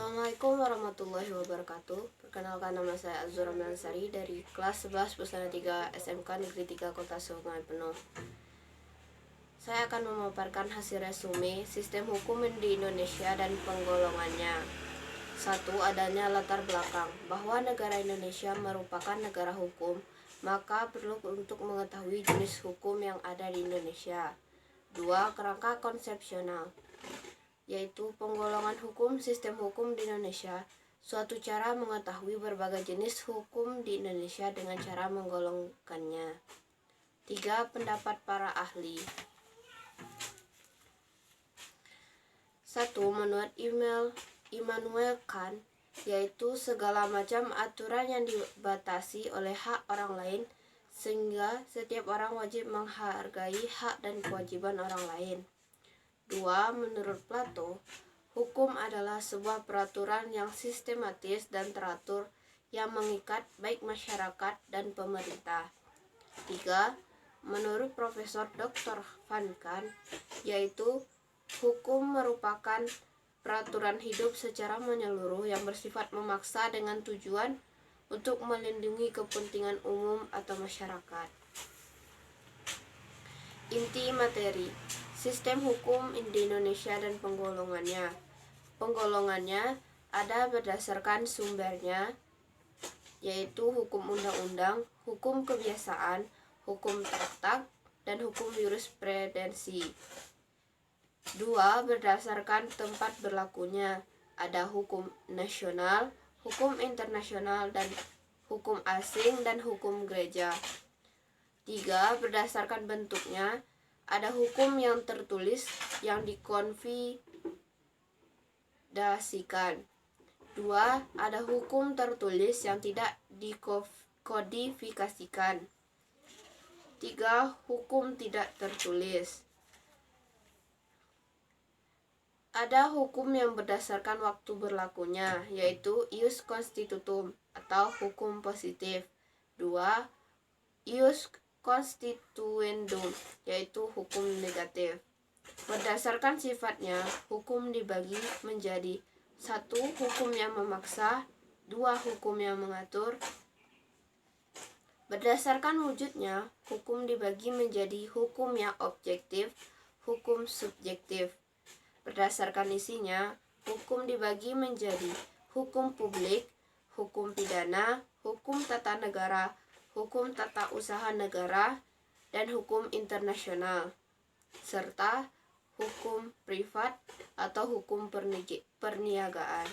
Assalamualaikum warahmatullahi wabarakatuh. Perkenalkan, nama saya Azura Melansari dari kelas 11 Pusana 3 SMK Negeri 3 Kota Sungai Penuh. Saya akan memaparkan hasil resume sistem hukum di Indonesia dan penggolongannya. 1. Adanya latar belakang bahwa negara Indonesia merupakan negara hukum, maka perlu untuk mengetahui jenis hukum yang ada di Indonesia. 2. Kerangka konsepsional, yaitu penggolongan hukum sistem hukum di Indonesia, suatu cara mengetahui berbagai jenis hukum di Indonesia dengan cara menggolongkannya. 3. Pendapat para ahli. 1. Menurut Immanuel Kant, yaitu segala macam aturan yang dibatasi oleh hak orang lain, sehingga setiap orang wajib menghargai hak dan kewajiban orang lain. 2. Menurut Plato, hukum adalah sebuah peraturan yang sistematis dan teratur yang mengikat baik masyarakat dan pemerintah. 3. Menurut Profesor Dr. Van Kant, yaitu hukum merupakan peraturan hidup secara menyeluruh yang bersifat memaksa dengan tujuan untuk melindungi kepentingan umum atau masyarakat. Inti materi sistem hukum di Indonesia dan penggolongannya. Penggolongannya ada berdasarkan sumbernya, yaitu hukum undang-undang, hukum kebiasaan, hukum traktat, dan hukum jurisprudensi. 2. Berdasarkan tempat berlakunya, ada hukum nasional, hukum internasional, dan hukum asing, dan hukum gereja. 3. Berdasarkan bentuknya, ada hukum yang tertulis yang dikonfidasikan. 2. Ada hukum tertulis yang tidak dikodifikasikan. 3. Hukum tidak tertulis. Ada hukum yang berdasarkan waktu berlakunya, yaitu ius constitutum atau hukum positif. 2. Ius constituendum, yaitu hukum negatif. Berdasarkan sifatnya, hukum dibagi menjadi 1. Hukum yang memaksa, 2. Hukum yang mengatur. Berdasarkan wujudnya, hukum dibagi menjadi hukum yang objektif, hukum subjektif. Berdasarkan isinya, hukum dibagi menjadi hukum publik, hukum pidana, hukum tata negara, hukum tata usaha negara, dan hukum internasional, serta hukum privat atau hukum perniagaan.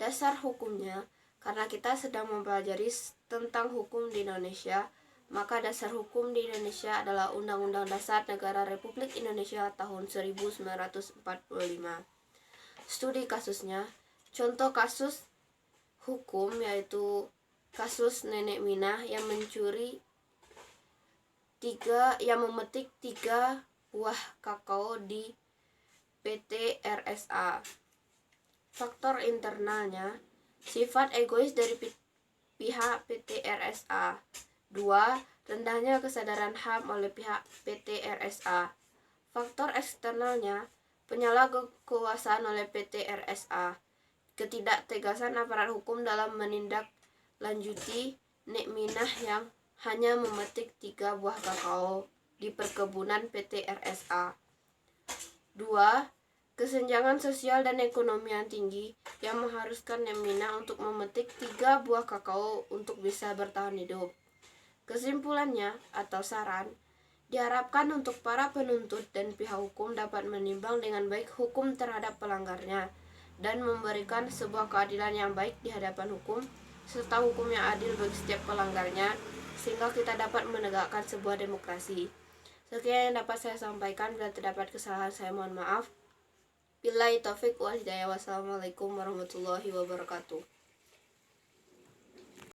Dasar hukumnya, karena kita sedang mempelajari tentang hukum di Indonesia, maka dasar hukum di Indonesia adalah Undang-Undang Dasar Negara Republik Indonesia tahun 1945. Studi kasusnya, contoh kasus hukum yaitu kasus Nenek Minah yang memetik 3 buah kakao di PT RSA. Faktor internalnya, sifat egois dari pihak PT RSA. 2. Rendahnya kesadaran HAM oleh pihak PT RSA. Faktor eksternalnya, penyalahkuasaan oleh PT RSA. Ketidaktegasan aparat hukum dalam menindaklanjuti Nek Minah yang hanya memetik 3 buah kakao di perkebunan PT RSA. 2. Kesenjangan sosial dan ekonomi yang tinggi yang mengharuskan Nek Minah untuk memetik 3 buah kakao untuk bisa bertahan hidup. Kesimpulannya atau saran, diharapkan untuk para penuntut dan pihak hukum dapat menimbang dengan baik hukum terhadap pelanggarnya dan memberikan sebuah keadilan yang baik di hadapan hukum serta hukum yang adil bagi setiap pelanggarnya, sehingga kita dapat menegakkan sebuah demokrasi. Sekian yang dapat saya sampaikan. Bila terdapat kesalahan, saya mohon maaf. Billahi taufiq wal hidayah. Wassalamualaikum warahmatullahi wabarakatuh.